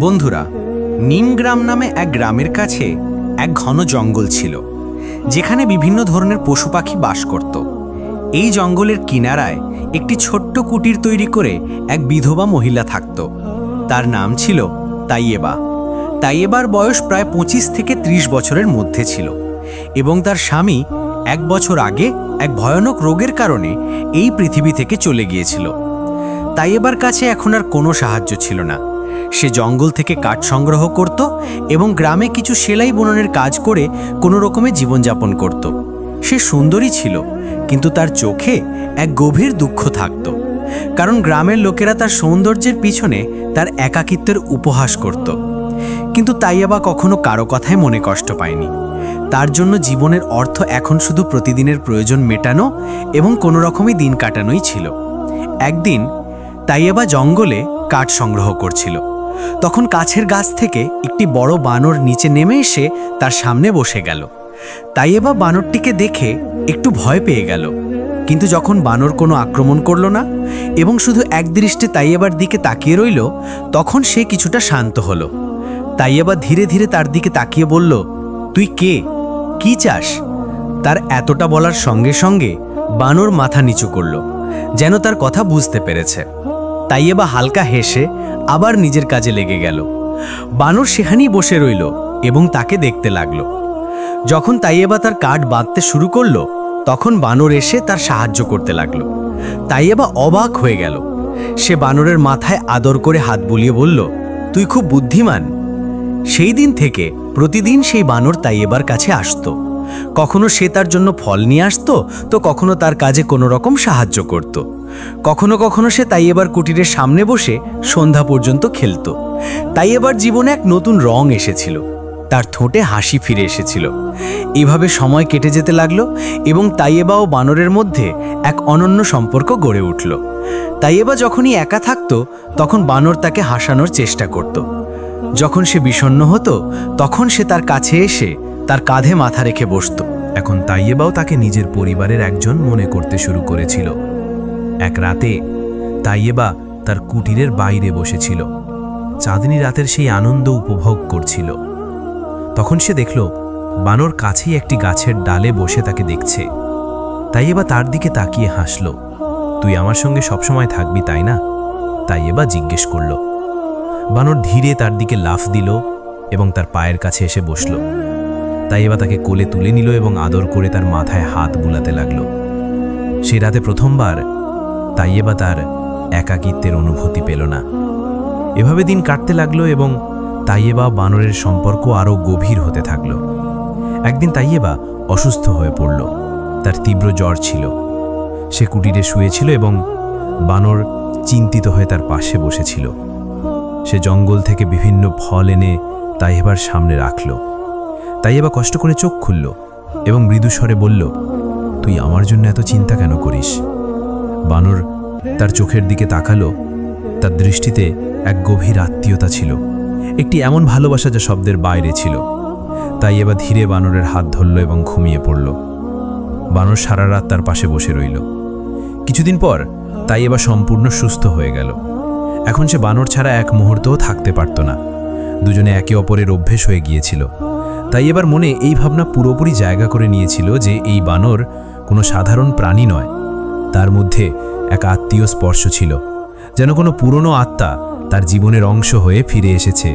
বন্ধুরা, নিমগ্রাম নামে এক গ্রামের কাছে এক ঘন জঙ্গল ছিল, যেখানে বিভিন্ন ধরনের পশু পাখি বাস করত। এই জঙ্গলের কিনারায় একটি ছোট্ট কুটির তৈরি করে এক বিধবা মহিলা থাকত। তার নাম ছিল তাইয়েবা। তাইয়েবার বয়স প্রায় 25 থেকে 30 বছরের মধ্যে ছিল এবং তার স্বামী 1 বছর আগে এক ভয়ানক রোগের কারণে এই পৃথিবী থেকে চলে গিয়েছিল। তাইয়েবার কাছে এখন আর কোনো সাহায্য ছিল না। সে জঙ্গল থেকে কাঠ সংগ্রহ করত এবং গ্রামে কিছু সেলাই বুননের কাজ করে কোনো রকমে জীবনযাপন করত। সে সুন্দরী ছিল, কিন্তু তার চোখে এক গভীর দুঃখ থাকত, কারণ গ্রামের লোকেরা তার সৌন্দর্যের পিছনে তার একাকিত্বের উপহাস করত। কিন্তু তাইয়েবা কখনো কারো কথায় মনে কষ্ট পায়নি। তার জন্য জীবনের অর্থ এখন শুধু প্রতিদিনের প্রয়োজন মেটানো এবং কোনো রকমই দিন কাটানোই ছিল। একদিন তাইয়েবা জঙ্গলে কাঠ সংগ্রহ করছিল। তখন কাছের গাছ থেকে একটি বড় বানর নিচে নেমে এসে তার সামনে বসে গেল। তাইয়েবা বানরটিকে দেখে একটু ভয় পেয়ে গেল, কিন্তু যখন বানর কোনো আক্রমণ করল না এবং শুধু একদৃষ্টে তাইয়েবার দিকে তাকিয়ে রইল, তখন সে কিছুটা শান্ত হলো। তাইয়েবা ধীরে ধীরে তার দিকে তাকিয়ে বলল, তুই কে, কি চাস? তার এতটা বলার সঙ্গে সঙ্গে বানর মাথা নিচু করল, যেন তার কথা বুঝতে পেরেছে। তাইয়েবা হালকা হেসে আবার নিজের কাজে লেগে গেল। বানর সেখানেই বসে রইল এবং তাকে দেখতে লাগলো। যখন তাইয়েবা তার কাঠ বাঁধতে শুরু করলো, তখন বানর এসে তার সাহায্য করতে লাগলো। তাইয়েবা অবাক হয়ে গেল। সে বানরের মাথায় আদর করে হাত বুলিয়ে বলল, তুই খুব বুদ্ধিমান। সেই দিন থেকে প্রতিদিন সেই বানর তাইয়েবার কাছে আসতো। কখনো সে তার জন্য ফল নিয়ে আসতো, তো কখনো তার কাজে কোনো রকম সাহায্য করত। কখনো কখনো সে তাইয়েবার কুটিরের সামনে বসে সন্ধ্যা পর্যন্ত খেলত। তাইয়েবার জীবনে এক নতুন রং এসেছিল, তার ঠোঁটে হাসি ফিরে এসেছিল। এভাবে সময় কেটে যেতে লাগলো এবং তাইয়েবা ও বানরের মধ্যে এক অনন্য সম্পর্ক গড়ে উঠল। তাইয়েবা যখনই একা থাকতো, তখন বানর তাকে হাসানোর চেষ্টা করত। যখন সে বিষণ্ণ হতো, তখন সে তার কাছে এসে তার কাঁধে মাথা রেখে বসত। এখন তাইয়েবাও তাকে নিজের পরিবারের একজন মনে করতে শুরু করেছিল। এক রাতে তাইয়েবা তার কুটিরের বাইরে বসেছিল, চাঁদনী রাতের সেই আনন্দ উপভোগ করছিল। তখন সে দেখল বানর কাছেই একটি গাছের ডালে বসে তাকে দেখছে। তাইয়েবা তার দিকে তাকিয়ে হাসল। তুই আমার সঙ্গে সবসময় থাকবি, তাই না? তাইয়েবা জিজ্ঞেস করল। বানর ধীরে তার দিকে লাফ দিল এবং তার পায়ের কাছে এসে বসল। তাইয়েবা তাকে কোলে তুলে নিল এবং আদর করে তার মাথায় হাত বুলাতে লাগল। সে রাতে প্রথমবার তাইয়েবা তার একাকিত্বের অনুভূতি পেল না। এভাবে দিন কাটতে লাগলো এবং তাইয়েবা বানরের সম্পর্ক আরও গভীর হতে থাকল। একদিন তাইয়েবা অসুস্থ হয়ে পড়ল। তার তীব্র জ্বর ছিল। সে কুটিরে শুয়েছিল এবং বানর চিন্তিত হয়ে তার পাশে বসেছিল। সে জঙ্গল থেকে বিভিন্ন ফল এনে তাইয়েবার সামনে রাখল। তাইয়েবা কষ্ট করে চোখ খুলল এবং মৃদু স্বরে বলল, তুই আমার জন্য এত চিন্তা কেন করিস? বানর তার চোখের দিকে তাকালো। তার দৃষ্টিতে এক গভীর আত্মীয়তা ছিল, একটি এমন ভালোবাসা যা শব্দের বাইরে ছিল। তাইয়েবা ধীরে বানরের হাত ধরল এবং ঘুমিয়ে পড়ল। বানর সারা রাত তার পাশে বসে রইল। কিছুদিন পর তাইয়েবা সম্পূর্ণ সুস্থ হয়ে গেল। এখন সে বানর ছাড়া এক মুহূর্তও থাকতে পারত না। দুজনে একে অপরের অভ্যেস হয়ে গিয়েছিল। তাইয়েবার মনে এই ভাবনা পুরোপুরি জায়গা করে নিয়েছিল যে এই বানর কোনো সাধারণ প্রাণী নয়। তার মধ্যে এক আত্মীয় স্পর্শ ছিল, যেন কোনো পুরনো আত্মা তার জীবনের অংশ হয়ে ফিরে এসেছে।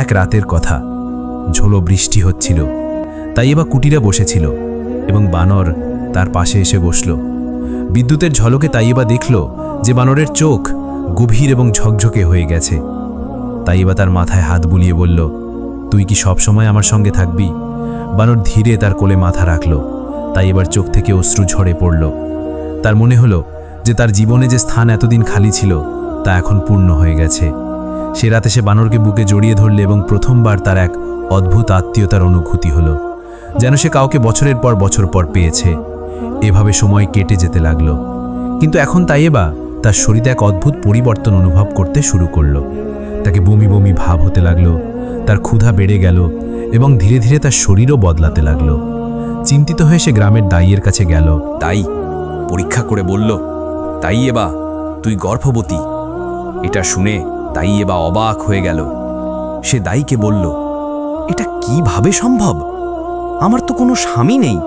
এক রাতের কথা, ঝোলো বৃষ্টি হচ্ছিল। তাইয়েবা কুটিরে বসেছিল এবং বানর তার পাশে এসে বসল। বিদ্যুতের ঝলকে তাইয়েবা দেখল যে বানরের চোখ গভীর এবং ঝকঝকে হয়ে গেছে। তাইয়েবা তার মাথায় হাত বুলিয়ে বলল, তুই কি সব সময় আমার সঙ্গে থাকবি? বানর ধীরে তার কোলে মাথা রাখল। তাইয়েবার চোখ থেকে অশ্রু ঝরে পড়ল। তার মনে হলো যে তার জীবনে যে স্থান এতদিন খালি ছিল তা এখন পূর্ণ হয়ে গেছে। সে রাতে সে বানরকে বুকে জড়িয়ে ধরল এবং প্রথমবার তার এক অদ্ভুত আত্মীয়তার অনুভূতি হলো, যেন সে কাউকে বছরের পর বছর পর পেয়েছে। এভাবে সময় কেটে যেতে লাগলো। কিন্তু এখন তাইয়েবা তার শরীরে এক অদ্ভুত পরিবর্তন অনুভব করতে শুরু করলো। তাকে বমি বমি ভাব হতে লাগলো, তার ক্ষুধা বেড়ে গেল এবং ধীরে ধীরে তার শরীরও বদলাতে লাগলো। চিন্তিত হয়ে সে গ্রামের দাইয়ের কাছে গেল। তাই পরীক্ষা করে বলল, তাইয়েবা তুই গর্ভবতী। এটা শুনে তাইয়েবা অবাক হয়ে গেল সে দাইকে বলল, এটা কিভাবে সম্ভব? আমার তো কোনো স্বামী নেই।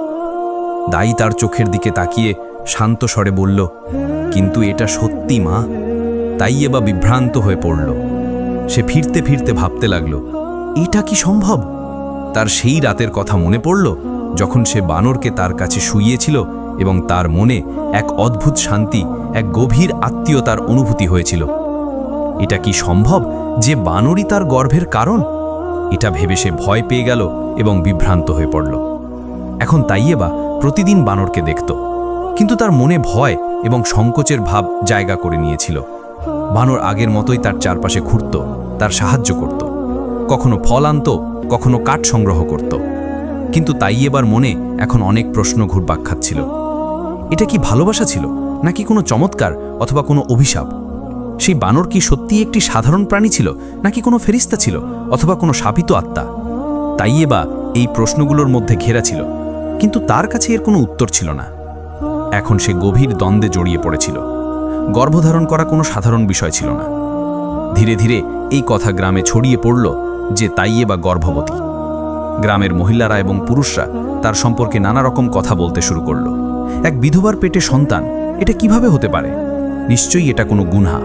দাই তার চোখের দিকে তাকিয়ে শান্ত স্বরে বলল, কিন্তু এটা সত্যি মা। তাইয়েবা বিভ্রান্ত হয়ে পড়ল। সে ফিরতে ফিরতে ভাবতে লাগল, এটা কি সম্ভব? তার সেই রাতের কথা মনে পড়ল যখন সে বানরকে তার কাছে শুইয়েছিল এবং তার মনে এক অদ্ভুত শান্তি, এক গভীর আত্মীয়তার অনুভূতি হয়েছিল। এটা কি সম্ভব যে বানরই তার গর্ভের কারণ? এটা ভেবে সে ভয় পেয়ে গেল এবং বিভ্রান্ত হয়ে পড়ল। এখন তাইয়েবা প্রতিদিন বানরকে দেখত, কিন্তু তার মনে ভয় এবং সংকোচের ভাব জায়গা করে নিয়েছিল। বানর আগের মতোই তার চারপাশে ঘুরত, তার সাহায্য করত, কখনো ফল আনত, কখনো কাঠ সংগ্রহ করত। কিন্তু তাইয়েবার মনে এখন অনেক প্রশ্ন ঘুরপাক খাচ্ছিল। এটা কি ভালোবাসা ছিল, নাকি কোনো চমৎকার অথবা কোনো অভিশাপ? সেই বানর কি সত্যিই একটি সাধারণ প্রাণী ছিল, নাকি কোনো ফেরিস্তা ছিল অথবা কোনো শাপিত আত্মা? তাইয়েবা এই প্রশ্নগুলোর মধ্যে ঘেরা ছিল, কিন্তু তার কাছে এর কোনো উত্তর ছিল না। এখন সে গভীর দ্বন্দ্বে জড়িয়ে পড়েছিল। গর্ভধারণ করা কোনো সাধারণ বিষয় ছিল না। ধীরে ধীরে এই কথা গ্রামে ছড়িয়ে পড়ল যে তাইয়েবা গর্ভবতী। গ্রামের মহিলারা এবং পুরুষরা তার সম্পর্কে নানা রকম কথা বলতে শুরু করল। এক বিধবার পেটে সন্তান, এটা কিভাবে হতে পারে? নিশ্চয়ই এটা কোনো গুনহা।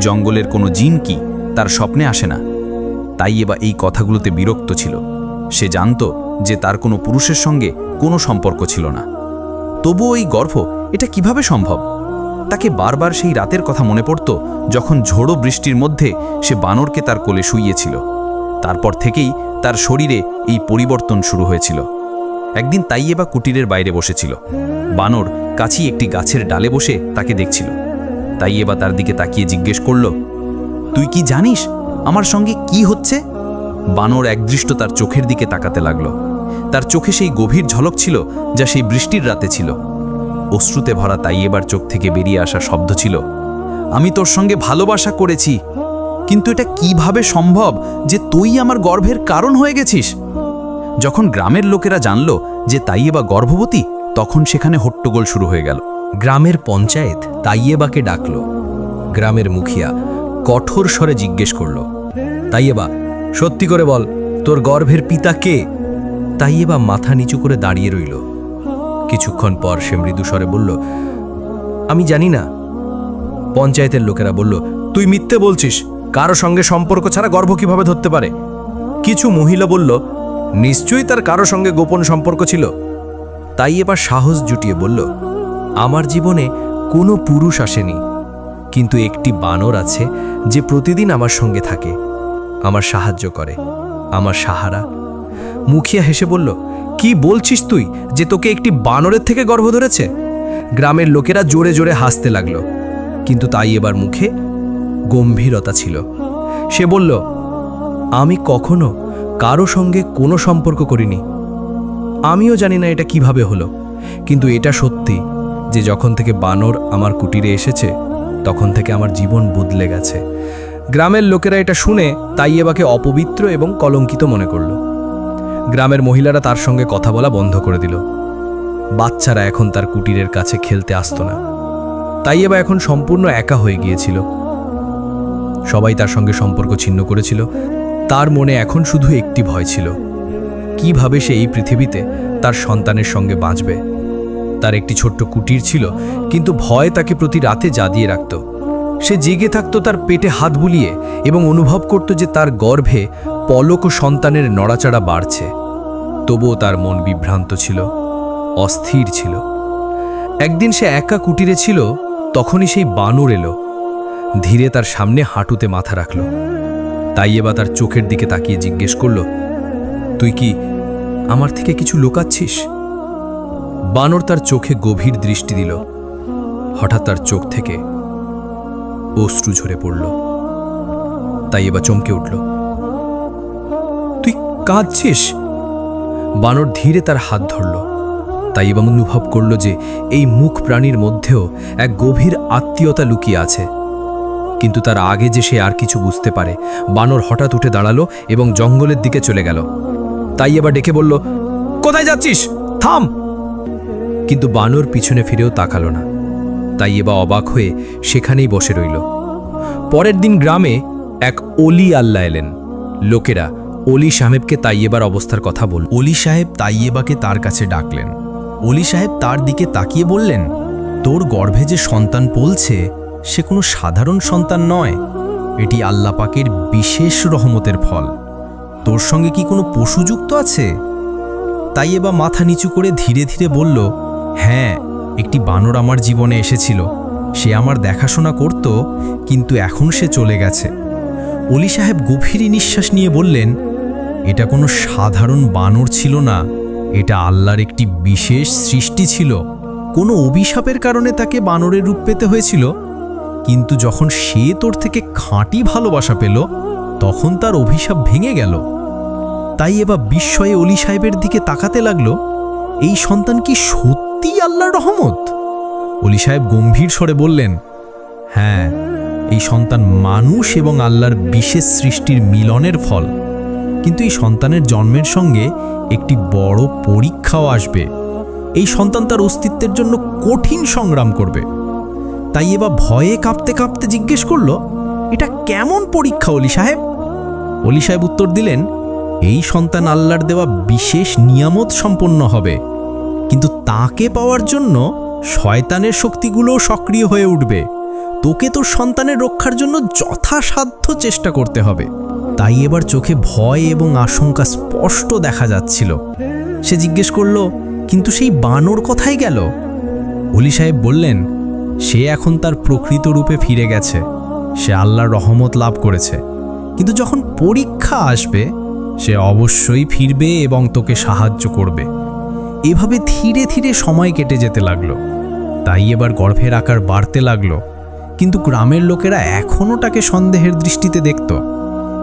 জঙ্গলের কোনো জিন কি তার স্বপ্নে আসে না? তাইয়েবা এই কথাগুলোতে বিরক্ত ছিল। সে জানত যে তার কোনো পুরুষের সঙ্গে কোনো সম্পর্ক ছিল না। তবুও এই গর্ভ, এটা কিভাবে সম্ভব? তাকে বারবার সেই রাতের কথা মনে পড়ত যখন ঝোড়ো বৃষ্টির মধ্যে সে বানরকে তার কোলে শুইয়েছিল। তারপর থেকেই তার শরীরে এই পরিবর্তন শুরু হয়েছিল। একদিন তাইয়েবা কুটিরের বাইরে বসেছিল। বানর কাছেই একটি গাছের ডালে বসে তাকে দেখছিল। তাইয়েবা তার দিকে তাকিয়ে জিজ্ঞেস করল, তুই কি জানিস আমার সঙ্গে কি হচ্ছে? বানর একদৃষ্ট তার চোখের দিকে তাকাতে লাগল। তার চোখে সেই গভীর ঝলক ছিল যা সেই বৃষ্টির রাতে ছিল। অশ্রুতে ভরা তাইয়েবার চোখ থেকে বেরিয়ে আসা শব্দ ছিল, আমি তোর সঙ্গে ভালোবাসা করেছি, কিন্তু এটা কিভাবে সম্ভব যে তুই আমার গর্ভের কারণ হয়ে গেছিস? যখন গ্রামের লোকেরা জানল যে তাইয়েবা গর্ভবতী, তখন সেখানে হট্টগোল শুরু হয়ে গেল। গ্রামের পঞ্চায়েত তাইয়েবাকে ডাকল। গ্রামের মুখিয়া কঠোর স্বরে জিজ্ঞেস করল, তাইয়েবা, সত্যি করে বল, তোর গর্ভের পিতা কে? তাইয়েবা মাথা নিচু করে দাঁড়িয়ে রইল। কিছুক্ষণ পর সে মৃদু স্বরে বলল, আমি জানি না। পঞ্চায়েতের লোকেরা বলল, তুই মিথ্যে বলছিস, কারো সঙ্গে সম্পর্ক ছাড়া গর্ভ কিভাবে ধরতে পারে? কিছু মহিলা বলল, নিশ্চয়ই তার কারো সঙ্গে গোপন সম্পর্ক ছিল। তাইয়েবা সাহস জুটিয়ে বলল, আমার জীবনে কোনো পুরুষ আসেনি, কিন্তু একটি বানর আছে যে প্রতিদিন আমার সঙ্গে থাকে, আমার সাহায্য করে, আমার সাহারা। মুখিয়া হেসে বলল, কি বলছিস তুই যে তোকে একটি বানরের থেকে গর্ভ ধরেছে? গ্রামের লোকেরা জোরে জোরে হাসতে লাগলো, কিন্তু তাইয়েবার মুখে গম্ভীরতা ছিল। সে বলল, আমি কখনো কারো সঙ্গে কোনো সম্পর্ক করিনি। আমিও জানি না এটা কিভাবে হলো, কিন্তু এটা সত্যি যে যখন থেকে বানর আমার কুটিরে এসেছে তখন থেকে আমার জীবন বদলে গেছে। গ্রামের লোকেরা এটা শুনে তাইয়েবাকে অপবিত্র এবং কলঙ্কিত মনে করল। গ্রামের মহিলারা তার সঙ্গে কথা বলা বন্ধ করে দিল। বাচ্চারা এখন তার কুটিরের কাছে খেলতে আসতো না। তাইয়েবা এখন সম্পূর্ণ একা হয়ে গিয়েছিল। সবাই তার সঙ্গে সম্পর্ক ছিন্ন করেছিল। তার মনে এখন শুধু একটি ভয় ছিল, কিভাবে সে এই পৃথিবীতে তার সন্তানের সঙ্গে বাঁচবে। তার একটি ছোট্ট কুটির ছিল, কিন্তু ভয় তাকে প্রতি রাতে জাগিয়ে রাখত। সে জেগে থাকত তার পেটে হাত বুলিয়ে এবং অনুভব করত যে তার গর্ভে পলক ও সন্তানের নড়াচড়া বাড়ছে। তবুও তার মন বিভ্রান্ত ছিল, অস্থির ছিল। একদিন সে একা কুটিরে ছিল, তখনই সেই বানর এলো। ধীরে তার সামনে হাঁটুতে মাথা রাখল। তাইয়েবা তার চোখের দিকে তাকিয়ে জিজ্ঞেস করল, তুই কি আমার থেকে কিছু লুকাচ্ছিস? বানর তার চোখে গভীর দৃষ্টি দিল। হঠাৎ তার চোখ থেকে অশ্রু ঝরে পড়ল। তাইয়েবা চমকে উঠল। তুই কাঁদছিস? বানর ধীরে তার হাত ধরল। তাইয়েবা অনুভব করল যে এই মুখ প্রাণীর মধ্যেও এক গভীর আত্মীয়তা লুকিয়ে আছে। কিন্তু তার আগে যে সে আর কিছু বুঝতে পারে, বানর হঠাৎ উঠে দাঁড়ালো এবং জঙ্গলের দিকে চলে গেল। তাইয়েবা ডেকে বলল, কোথায় যাচ্ছিস? থাম! কিন্তু বানর পিছনে ফিরেও তাকালো না। তাইয়েবা অবাক হয়ে সেখানেই বসে রইল। পরের দিন গ্রামে এক অলি আল্লাহ এলেন। লোকেরা অলি সাহেবকে তাইয়েবার অবস্থার কথা বলল। অলি সাহেব তাইয়েবাকে তার কাছে ডাকলেন। অলি সাহেব তার দিকে তাকিয়ে বললেন, তোর গর্ভে যে সন্তান পলছে সে কোনো সাধারণ সন্তান নয়, এটি আল্লাহ পাকের বিশেষ রহমতের ফল। তোর সঙ্গে কি কোনো পশু যুক্ত আছে? তাইয়েবা মাথা নিচু করে ধীরে ধীরে বলল, হ্যাঁ, একটি বানর আমার জীবনে এসেছিল। সে আমার দেখাশোনা করত, কিন্তু এখন সে চলে গেছে। অলি সাহেব গভীর নিঃশ্বাস নিয়ে বললেন, এটা কোনো সাধারণ বানর ছিল না, এটা আল্লাহর একটি বিশেষ সৃষ্টি ছিল। কোনো অভিশাপের কারণে তাকে বানরের রূপ পেতে হয়েছিল, কিন্তু যখন সে তোর থেকে খাঁটি ভালোবাসা পেল তখন তার অভিশাপ ভেঙে গেল। তাই এবার বিস্ময়ে অলি সাহেবের দিকে তাকাতে লাগলো, এই সন্তান কি সত্যিই আল্লাহর রহমত? অলি সাহেব গম্ভীর স্বরে বললেন, হ্যাঁ, এই সন্তান মানুষ এবং আল্লাহর বিশেষ সৃষ্টির মিলনের ফল। কিন্তু এই সন্তানের জন্মের সঙ্গে একটি বড় পরীক্ষাও আসবে। এই সন্তান তার অস্তিত্বের জন্য কঠিন সংগ্রাম করবে। তাই এবার ভয়ে কাঁপতে কাঁপতে জিজ্ঞেস করল, এটা কেমন পরীক্ষা অলি সাহেব? অলি সাহেব উত্তর দিলেন, এই সন্তান আল্লাহর দেওয়া বিশেষ নিয়ামত সম্পন্ন হবে, কিন্তু তাকে পাওয়ার জন্য শয়তানের শক্তিগুলোও সক্রিয় হয়ে উঠবে। তোকে তোর সন্তানের রক্ষার জন্য যথাসাধ্য চেষ্টা করতে হবে। তাই এবার চোখে ভয় এবং আশঙ্কা স্পষ্ট দেখা যাচ্ছিল। সে জিজ্ঞেস করল, কিন্তু সেই বানর কোথায় গেল? অলি সাহেব বললেন, সে এখন তার প্রকৃত রূপে ফিরে গেছে। সে আল্লাহর রহমত লাভ করেছে, কিন্তু যখন পরীক্ষা আসবে সে অবশ্যই ফিরবে এবং তোকে সাহায্য করবে। এভাবে ধীরে ধীরে সময় কেটে যেতে লাগলো। তাই এবার গর্ভের আকার বাড়তে লাগলো, কিন্তু গ্রামের লোকেরা এখনও তাকে সন্দেহের দৃষ্টিতে দেখত।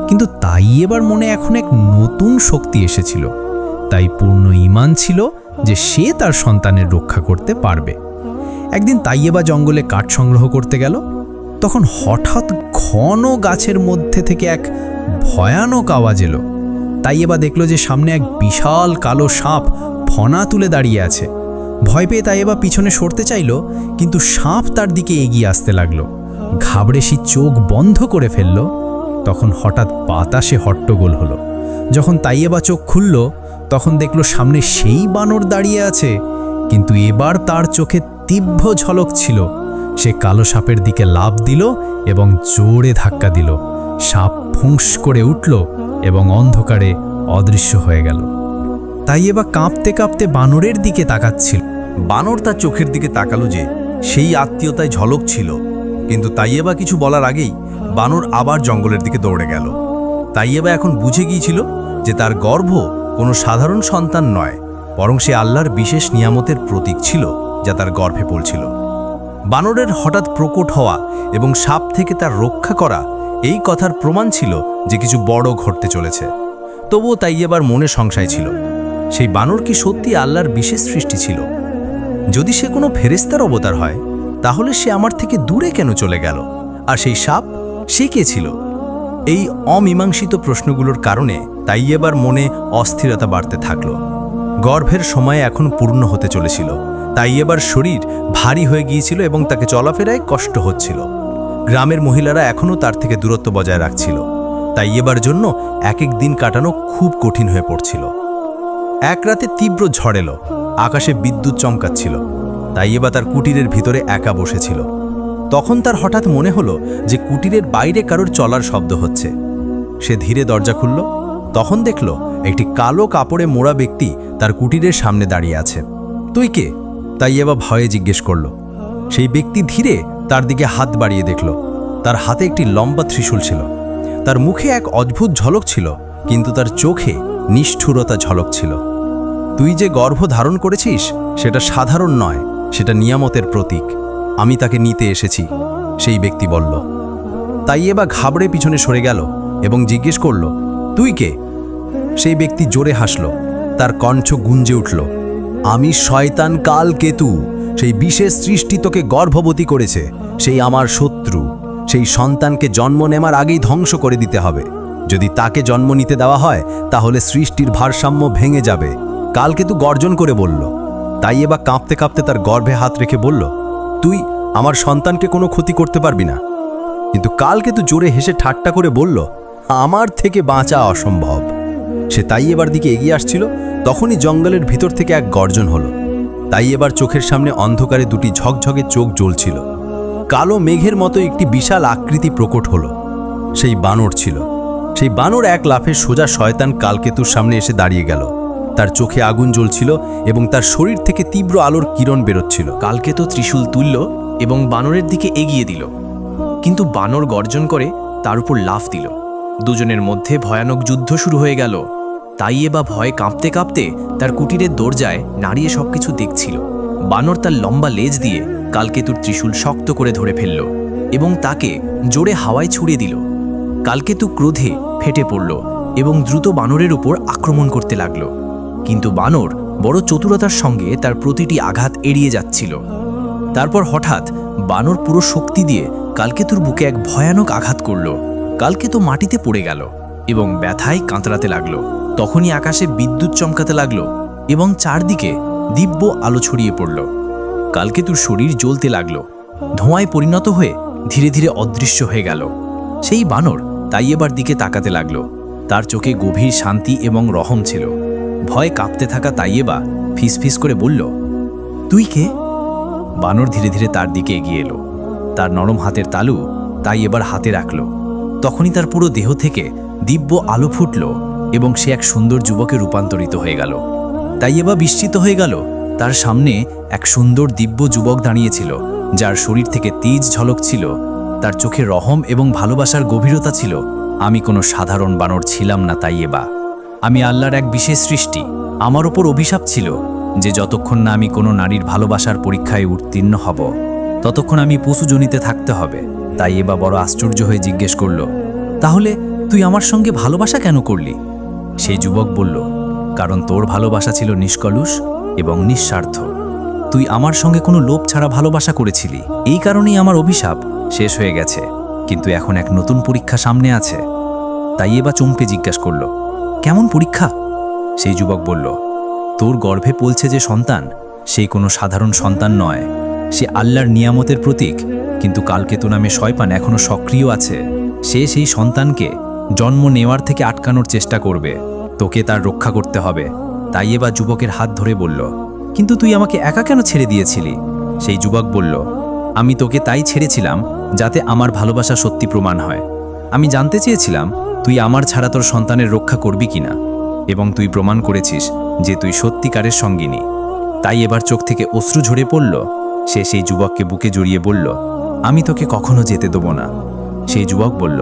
কিন্তু তাই এবার মনে এখন এক নতুন শক্তি এসেছিল। তাই পূর্ণ ঈমান ছিল যে সে তার সন্তানের রক্ষা করতে পারবে। একদিন তাইয়েবা জঙ্গলে কাঠ সংগ্রহ করতে গেল। তখন হঠাৎ ঘন গাছের মধ্যে থেকে এক ভয়ানক আওয়াজ এলো। তাইয়েবা দেখল যে সামনে এক বিশাল কালো সাপ ফনা তুলে দাঁড়িয়ে আছে। ভয় পেয়ে তাইয়েবা পিছনে সরতে চাইল, কিন্তু সাপ তার দিকে এগিয়ে আসতে লাগলো। ঘাবড়ে সে চোখ বন্ধ করে ফেলল। তখন হঠাৎ বাতাসে হট্টগোল হলো। যখন তাইয়েবা চোখ খুলল তখন দেখল সামনে সেই বানর দাঁড়িয়ে আছে, কিন্তু এবার তার চোখে তীব্র ঝলক ছিল। সে কালো সাপের দিকে লাফ দিল এবং জোরে ধাক্কা দিল। সাপ ফুঁস করে উঠল এবং অন্ধকারে অদৃশ্য হয়ে গেল। তাইয়েবা কাঁপতে কাঁপতে বানরের দিকে তাকাচ্ছিল। বানর তার চোখের দিকে তাকালো যে সেই আত্মীয়তায় ঝলক ছিল, কিন্তু তাইয়েবা কিছু বলার আগেই বানর আবার জঙ্গলের দিকে দৌড়ে গেল। তাইয়েবা এখন বুঝে গিয়েছিল যে তার গর্ভ কোনো সাধারণ সন্তান নয়, বরং সে আল্লাহর বিশেষ নিয়ামতের প্রতীক ছিল যা তার গর্ভে পড়ছিল। বানরের হঠাৎ প্রকট হওয়া এবং সাপ থেকে তার রক্ষা করা এই কথার প্রমাণ ছিল যে কিছু বড় ঘটতে চলেছে। তবুও তাইয়েবার মনে সংশয় ছিল, সেই বানর কি সত্যি আল্লাহর বিশেষ সৃষ্টি ছিল? যদি সে কোনো ফেরেশতার অবতার হয় তাহলে সে আমার থেকে দূরে কেন চলে গেল? আর সেই সাপ, সে কে ছিল? এই অমীমাংসিত প্রশ্নগুলোর কারণে তাইয়েবার মনে অস্থিরতা বাড়তে থাকল। গর্ভের সময় এখন পূর্ণ হতে চলেছিল। তাইয়েবার শরীর ভারী হয়ে গিয়েছিল এবং তাকে চলাফেরায় কষ্ট হচ্ছিল। গ্রামের মহিলারা এখনও তার থেকে দূরত্ব বজায় রাখছিল। তাইয়েবার জন্য এক এক দিন কাটানো খুব কঠিন হয়ে পড়ছিল। এক রাতে তীব্র ঝড় এলো, আকাশে বিদ্যুৎ চমকাচ্ছিল। তাইয়েবা তার কুটিরের ভিতরে একা বসেছিল। তখন তার হঠাৎ মনে হলো যে কুটিরের বাইরে কারোর চলার শব্দ হচ্ছে। সে ধীরে দরজা খুলল। তখন দেখল একটি কালো কাপড়ে মোড়া ব্যক্তি তার কুটিরের সামনে দাঁড়িয়ে আছে। তুই কে? তাইয়েবা ভয়ে জিজ্ঞেস করল। সেই ব্যক্তি ধীরে তার দিকে হাত বাড়িয়ে দেখল। তার হাতে একটি লম্বা ত্রিশূল ছিল। তার মুখে এক অদ্ভুত ঝলক ছিল, কিন্তু তার চোখে নিষ্ঠুরতা ঝলক ছিল। তুই যে গর্ভ ধারণ করেছিস সেটা সাধারণ নয়, সেটা নিয়ামতের প্রতীক। আমি তাকে নিতে এসেছি, সেই ব্যক্তি বলল। তাইয়েবা ঘাবড়ে পিছনে সরে গেল এবং জিজ্ঞেস করল, তুই কে? সেই ব্যক্তি জোরে হাসল। তার কণ্ঠ গুঞ্জে উঠল, আমি শয়তান কাল কেতু, সেই বিশেষ সৃষ্টি তোকে গর্ভবতী করেছে। সেই আমার শত্রু। সেই সন্তানকে জন্ম নেওয়ার আগেই ধ্বংস করে দিতে হবে। যদি তাকে জন্ম নিতে দেওয়া হয় তাহলে সৃষ্টির ভারসাম্য ভেঙে যাবে। কালকেতু গর্জন করে বলল। তাইয়েবা কাঁপতে কাঁপতে তার গর্ভে হাত রেখে বলল, তুই আমার সন্তানকে কোনো ক্ষতি করতে পারবি না। কিন্তু কালকেতু জোরে হেসে ঠাট্টা করে বলল, আমার থেকে বাঁচা অসম্ভব। সে তাইয়েবার দিকে এগিয়ে আসছিল, তখনই জঙ্গলের ভিতর থেকে এক গর্জন হলো। তাইয়েবার চোখের সামনে অন্ধকারে দুটি ঝকঝকে চোখ জ্বলছিল। কালো মেঘের মতো একটি বিশাল আকৃতি প্রকট হলো। সেই বানর ছিল। সেই বানর এক লাফে সোজা শয়তান কালকেতুর সামনে এসে দাঁড়িয়ে গেল। তার চোখে আগুন জ্বলছিল এবং তার শরীর থেকে তীব্র আলোর কিরণ বেরোচ্ছিল। কালকেতু ত্রিশূল তুলল এবং বানরের দিকে এগিয়ে দিল, কিন্তু বানর গর্জন করে তার উপর লাফ দিল। দুজনের মধ্যে ভয়ানক যুদ্ধ শুরু হয়ে গেল। তাইয়েবা ভয়ে কাঁপতে কাঁপতে তার কুটিরের দরজায় নাড়িয়ে সবকিছু দেখছিল। বানর তার লম্বা লেজ দিয়ে কালকেতুর ত্রিশূল শক্ত করে ধরে ফেলল এবং তাকে জোরে হাওয়ায় ছুড়ে দিল। কালকেতু ক্রোধে ফেটে পড়ল এবং দ্রুত বানরের উপর আক্রমণ করতে লাগল, কিন্তু বানর বড় চতুরতার সঙ্গে তার প্রতিটি আঘাত এড়িয়ে যাচ্ছিল। তারপর হঠাৎ বানর পুরো শক্তি দিয়ে কালকেতুর বুকে এক ভয়ানক আঘাত করল। কালকেতু মাটিতে পড়ে গেল এবং ব্যথায় কাঁতরাতে লাগল। তখনই আকাশে বিদ্যুৎ চমকাতে লাগল এবং চারদিকে দিব্য আলো ছড়িয়ে পড়ল। কালকেতুর শরীর জ্বলতে লাগল, ধোঁয়ায় পরিণত হয়ে ধীরে ধীরে অদৃশ্য হয়ে গেল। সেই বানর তাইয়েবার দিকে তাকাতে লাগল। তার চোখে গভীর শান্তি এবং রহম ছিল। ভয়ে কাঁপতে থাকা তাইয়েবা ফিসফিস করে বলল, তুই কে? বানর ধীরে ধীরে তার দিকে এগিয়ে এলো। তার নরম হাতের তালু তাইয়েবার হাতে রাখল। তখনই তার পুরো দেহ থেকে দিব্য আলো ফুটল এবং সে এক সুন্দর যুবকে রূপান্তরিত হয়ে গেল। তাইয়েবা বিস্মিত হয়ে গেল। তার সামনে এক সুন্দর দিব্য যুবক দাঁড়িয়েছিল, যার শরীর থেকে তেজ ঝলক ছিল। তার চোখে রহম এবং ভালোবাসার গভীরতা ছিল। আমি কোনো সাধারণ বানর ছিলাম না তাইয়েবা, আমি আল্লাহর এক বিশেষ সৃষ্টি। আমার ওপর অভিশাপ ছিল যে যতক্ষণ না আমি কোনো নারীর ভালোবাসার পরীক্ষায় উত্তীর্ণ হব, ততক্ষণ আমি পশুজনিতে থাকতে হবে। তাইয়েবা বড় আশ্চর্য হয়ে জিজ্ঞেস করল, তাহলে তুই আমার সঙ্গে ভালোবাসা কেন করলি? সেই যুবক বলল, কারণ তোর ভালোবাসা ছিল নিষ্কলুষ এবং নিঃস্বার্থ। তুই আমার সঙ্গে কোনো লোভ ছাড়া ভালোবাসা করেছিলি। এই কারণেই আমার অভিশাপ শেষ হয়ে গেছে, কিন্তু এখন এক নতুন পরীক্ষা সামনে আছে। তাইয়েবা চমকে জিজ্ঞাসা করল, কেমন পরীক্ষা? সেই যুবক বলল, তোর গর্ভে পলছে যে সন্তান, সেই কোনো সাধারণ সন্তান নয়। সে আল্লাহর নিয়ামতের প্রতীক, কিন্তু কালকেতু নামে শয়তান এখনো সক্রিয় আছে। সে সেই সন্তানকে জন্ম নেওয়ার থেকে আটকানোর চেষ্টা করবে। তোকে তার রক্ষা করতে হবে। তাইয়েবা যুবকের হাত ধরে বলল, কিন্তু তুই আমাকে একা কেন ছেড়ে দিয়েছিলি? সেই যুবক বলল, আমি তোকে তাই ছেড়েছিলাম যাতে আমার ভালোবাসা সত্যি প্রমাণ হয়। আমি জানতে চেয়েছিলাম তুই আমার ছাড়া তোর সন্তানের রক্ষা করবি কিনা, এবং তুই প্রমাণ করেছিস যে তুই সত্যিকারের সঙ্গিনী। তাই এবার চোখ থেকে অশ্রু ঝরে পড়ল। সে সেই যুবককে বুকে জড়িয়ে বলল, আমি তোকে কখনো যেতে দেব না। সেই যুবক বলল,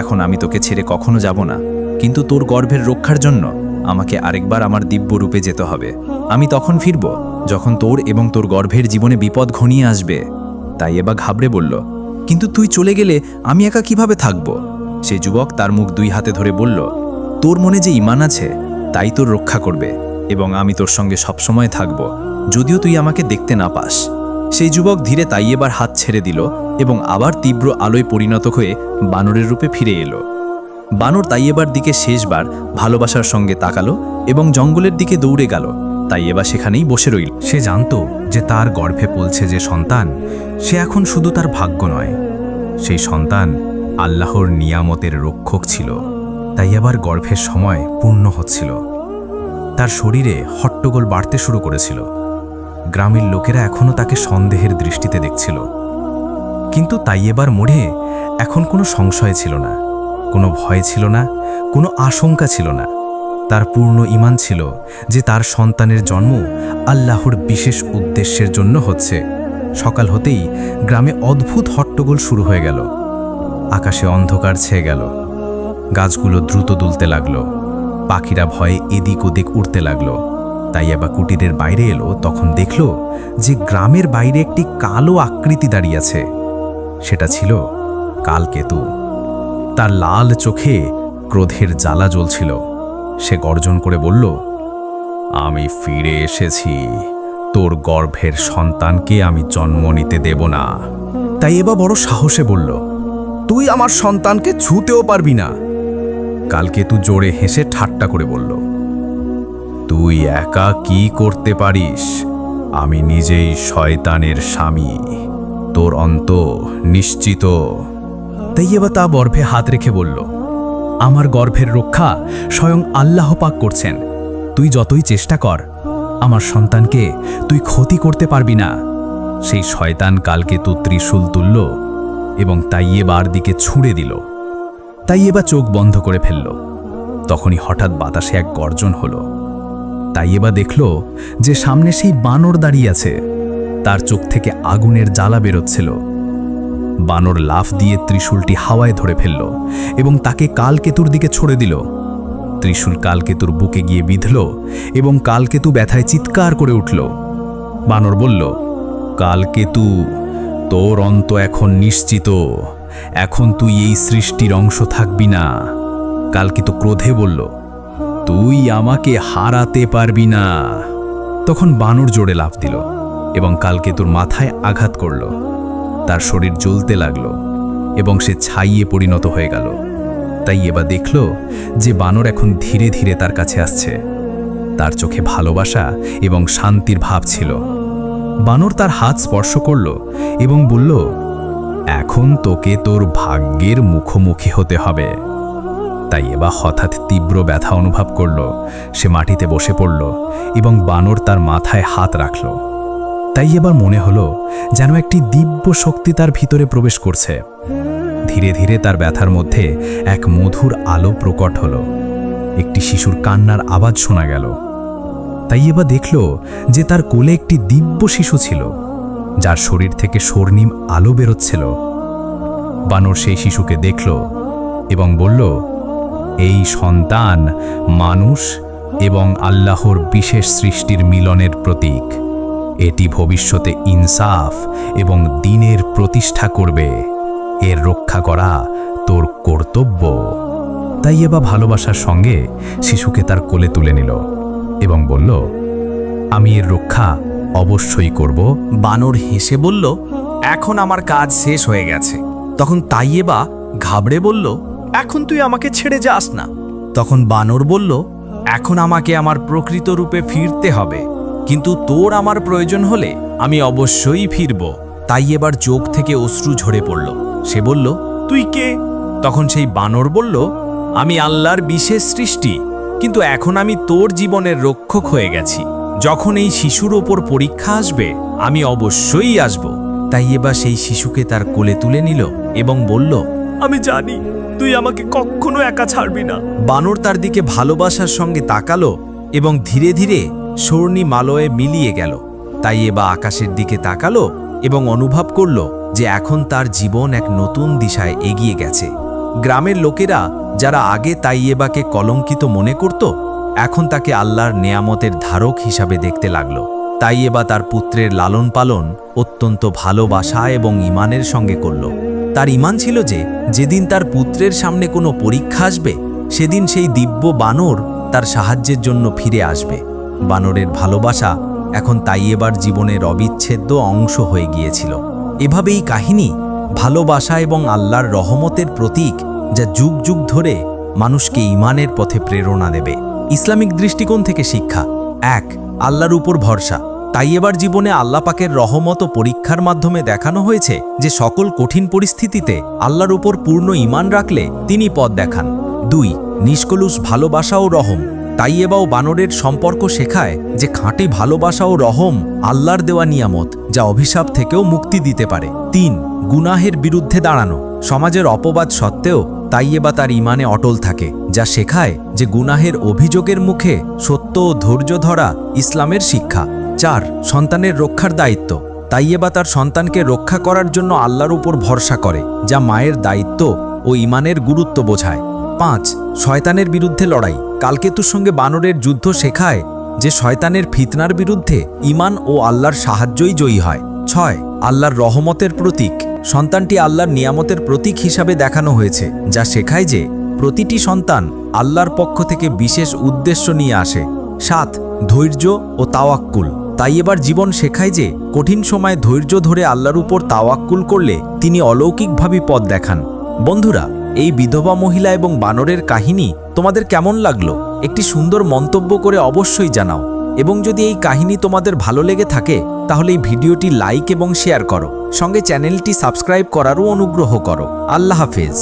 এখন আমি তোকে ছেড়ে কখনো যাব না, কিন্তু তোর গর্ভের রক্ষার জন্য আমাকে আরেকবার আমার দিব্য রূপে যেতে হবে। আমি তখন ফিরব যখন তোর এবং তোর গর্ভের জীবনে বিপদ ঘনিয়ে আসবে। তাই এবার ঘাবড়ে বলল, কিন্তু তুই চলে গেলে আমি একা কিভাবে থাকব? সে যুবক তার মুখ দুই হাতে ধরে বলল, তোর মনে যে ঈমান আছে তাই তোর রক্ষা করবে, এবং আমি তোর সঙ্গে সবসময় থাকব, যদিও তুই আমাকে দেখতে না পাস। সেই যুবক ধীরে তাইয়েবার হাত ছেড়ে দিল এবং আবার তীব্র আলোয় পরিণত হয়ে বানরের রূপে ফিরে এলো। বানর তাইয়েবার দিকে শেষবার ভালোবাসার সঙ্গে তাকালো এবং জঙ্গলের দিকে দৌড়ে গেল। তাইয়েবা সেখানেই বসে রইল। সে জানত যে তার গর্ভে পলছে যে সন্তান, সে এখন শুধু তার ভাগ্য নয়, সেই সন্তান আল্লাহর নিয়ামতের রক্ষক ছিল। তাই আবার গর্ভের সময় পূর্ণ হচ্ছিল। তার শরীরে হট্টগোল বাড়তে শুরু করেছিল। গ্রামের লোকেরা এখনও তাকে সন্দেহের দৃষ্টিতে দেখছিল, কিন্তু তাইয়েবার মোড়ে এখন কোনো সংশয় ছিল না, কোনো ভয় ছিল না, কোনো আশঙ্কা ছিল না। তার পূর্ণ ঈমান ছিল যে তার সন্তানের জন্ম আল্লাহর বিশেষ উদ্দেশ্যের জন্য হচ্ছে। সকাল হতেই গ্রামে অদ্ভুত হট্টগোল শুরু হয়ে গেল। আকাশে অন্ধকার ছেয়ে গেল। গাছগুলো দ্রুত দুলতে লাগলো। পাখিরা ভয়ে এদিক ওদিক উড়তে লাগলো। তাই আবার কুটিরের বাইরে এলো, তখন দেখল যে গ্রামের বাইরে একটি কালো আকৃতি দাঁড়িয়ে আছে। সেটা ছিল কালকেতু। তার লাল চোখে ক্রোধের জ্বালা জ্বলছিল। সে গর্জন করে বলল, আমি ফিরে এসেছি, তোর গর্ভের সন্তানকে আমি জন্ম নিতে দেব না। তাই এবার বড় সাহসে বলল, তুই আমার সন্তানকে ছুঁতেও পারবি না। কালকেতু জোরে হেসে ঠাট্টা করে বলল, তুই একা কি করতে পারিস? আমি নিজেই শয়তানের স্বামী, তোর অন্ত নিশ্চিত। তাই এবার তা গর্ভে হাত রেখে বলল, আমার গর্ভের রক্ষা স্বয়ং আল্লাহ পাক করছেন। তুই যতই চেষ্টা কর, আমার সন্তানকে তুই ক্ষতি করতে পারবি না। সেই শয়তান কালকেতু ত্রিশূল তুলল এবং তাইয়েবার দিকে ছুঁড়ে দিল। তাইয়েবা চোখ বন্ধ করে ফেলল। তখনই হঠাৎ বাতাসে এক গর্জন হলো। তাইয়েবা দেখল যে সামনে সেই বানর দাঁড়িয়ে আছে। তার চোখ থেকে আগুনের জ্বালা বেরোচ্ছিল। বানর লাফ দিয়ে ত্রিশূলটি হাওয়ায় ধরে ফেলল এবং তাকে কালকেতুর দিকে ছড়ে দিল। ত্রিশূল কালকেতুর বুকে গিয়ে বিঁধল এবং কালকেতু ব্যথায় চিৎকার করে উঠল। বানর বলল, কালকেতু, তোর অন্ত এখন নিশ্চিত। এখন তুই এই সৃষ্টির অংশ থাকবি না। কালকেতু ক্রোধে বলল, তুই আমাকে হারাতে পারবি না। তখন বানর জোরে লাফ দিল এবং কালকেতুর মাথায় আঘাত করল। তার শরীর জ্বলতে লাগল এবং সে ছাইয়ে পরিণত হয়ে গেল। তাই এবার দেখল যে বানর এখন ধীরে ধীরে তার কাছে আসছে। তার চোখে ভালোবাসা এবং শান্তির ভাব ছিল। বানর তার হাত স্পর্শ করল এবং বলল, এখন তোকে তোর ভাগ্যের মুখোমুখি হতে হবে। তাই এবার হঠাৎ তীব্র ব্যথা অনুভব করল। সে মাটিতে বসে পড়ল এবং বানর তার মাথায় হাত রাখল। তাই এবার মনে হলো যেন একটি দিব্য শক্তি তার ভিতরে প্রবেশ করছে। ধীরে ধীরে তার ব্যথার মধ্যে এক মধুর আলো প্রকট হলো। একটি শিশুর কান্নার আওয়াজ শোনা গেল। তাই এবার দেখল যে তার কোলে একটি দিব্য শিশু ছিল, যার শরীর থেকে স্বর্ণিম আলো বেরোচ্ছিল। বানর সেই শিশুকে দেখল এবং বলল, এই সন্তান মানুষ এবং আল্লাহর বিশেষ সৃষ্টির মিলনের প্রতীক। এটি ভবিষ্যতে ইনসাফ এবং দ্বীনের প্রতিষ্ঠা করবে। এর রক্ষা করা তোর কর্তব্য। তাই এবার ভালোবাসার সঙ্গে শিশুকে তার কোলে তুলে নিল এবং বলল, আমি এর রক্ষা অবশ্যই করব। বানর হেসে বলল, এখন আমার কাজ শেষ হয়ে গেছে। তখন তাইয়েবা ঘাবড়ে বলল, এখন তুই আমাকে ছেড়ে যাস না। তখন বানর বলল, এখন আমাকে আমার প্রকৃত রূপে ফিরতে হবে, কিন্তু তোর আমার প্রয়োজন হলে আমি অবশ্যই ফিরব। তাইয়েবার চোখ থেকে অশ্রু ঝরে পড়ল। সে বলল, তুই কে? তখন সেই বানর বলল, আমি আল্লাহর বিশেষ সৃষ্টি, কিন্তু এখন আমি তোর জীবনের রক্ষক হয়ে গেছি। যখন এই শিশুর ওপর পরীক্ষা আসবে আমি অবশ্যই আসব। তাইয়েবা সেই শিশুকে তার কোলে তুলে নিল এবং বলল, আমি জানি তুই আমাকে কখনো একা ছাড়বি না। বানর তার দিকে ভালোবাসার সঙ্গে তাকালো এবং ধীরে ধীরে স্বর্ণিম আলোয় মিলিয়ে গেল। তাইয়েবা আকাশের দিকে তাকালো এবং অনুভব করল যে এখন তার জীবন এক নতুন দিশায় এগিয়ে গেছে। গ্রামের লোকেরা যারা আগে তাইয়েবাকে কলঙ্কিত মনে করত, এখন তাকে আল্লাহর নেয়ামতের ধারক হিসাবে দেখতে লাগল। তাইয়েবা তার পুত্রের লালন পালন অত্যন্ত ভালোবাসা এবং ঈমানের সঙ্গে করল। তার ঈমান ছিল যে যেদিন তার পুত্রের সামনে কোনো পরীক্ষা আসবে সেদিন সেই দিব্য বানর তার সাহায্যের জন্য ফিরে আসবে। বানরের ভালোবাসা এখন তাইয়েবার জীবনের অবিচ্ছেদ্য অংশ হয়ে গিয়েছিল। এভাবেই কাহিনী ভালোবাসা এবং আল্লাহর রহমতের প্রতীক, যা যুগ যুগ ধরে মানুষকে ঈমানের পথে প্রেরণা দেবে। ইসলামিক দৃষ্টিকোণ থেকে শিক্ষা: ১. আল্লাহর উপর ভরসা। তাইয়েবার জীবনে আল্লাহ পাকের রহমত ও পরীক্ষার মাধ্যমে দেখানো হয়েছে যে সকল কঠিন পরিস্থিতিতে আল্লাহর উপর পূর্ণ ঈমান রাখলে তিনি পথ দেখান। ২. নিষ্কলুষ ভালোবাসা ও রহম। তাইয়েবা ও বানরের সম্পর্ক শেখায় যে খাঁটি ভালোবাসা ও রহম আল্লাহর দেওয়া নিয়ামত, যা অভিশাপ থেকেও মুক্তি দিতে পারে। ৩. গুনাহের বিরুদ্ধে দাঁড়ানো। সমাজের অপবাদ সত্ত্বেও তাইয়েবা তার ঈমানে অটল থাকে, যা শেখায় যে গুনাহের অভিযোগের মুখে সত্য ও ধৈর্য ধরা ইসলামের শিক্ষা। ৪. সন্তানের রক্ষার দায়িত্ব। তাইয়েবা তার সন্তানকে রক্ষা করার জন্য আল্লাহর উপর ভরসা করে, যা মায়ের দায়িত্ব ও ঈমানের গুরুত্ব বোঝায়। ৫. শয়তানের বিরুদ্ধে লড়াই। কালকেতুর সঙ্গে বানরের যুদ্ধ শেখায় যে শয়তানের ফিতনার বিরুদ্ধে ঈমান ও আল্লাহর সাহায্যই জয়ী হয়। ৬. আল্লাহর রহমতের প্রতীক। সন্তানটি আল্লাহর নিয়ামতের প্রতীক হিসাবে দেখানো হয়েছে, যা শেখায় যে প্রতিটি সন্তান আল্লাহর পক্ষ থেকে বিশেষ উদ্দেশ্য নিয়ে আসে। ৭. ধৈর্য ও তাওয়াক্কুল। তাইয়েবার জীবন শেখায় যে কঠিন সময় ধৈর্য ধরে আল্লাহর উপর তাওয়াক্কুল করলে তিনি অলৌকিকভাবে পথ দেখান। বন্ধুরা, এই বিধবা মহিলা এবং বানরের কাহিনী তোমাদের কেমন লাগলো? একটি সুন্দর মন্তব্য করে অবশ্যই জানাও। এবং যদি এই কাহিনী তোমাদের ভালো লেগে থাকে তাহলে এই ভিডিওটি লাইক এবং শেয়ার করো। সঙ্গে চ্যানেলটি সাবস্ক্রাইব করারও অনুগ্রহ করো। আল্লাহ হাফেজ।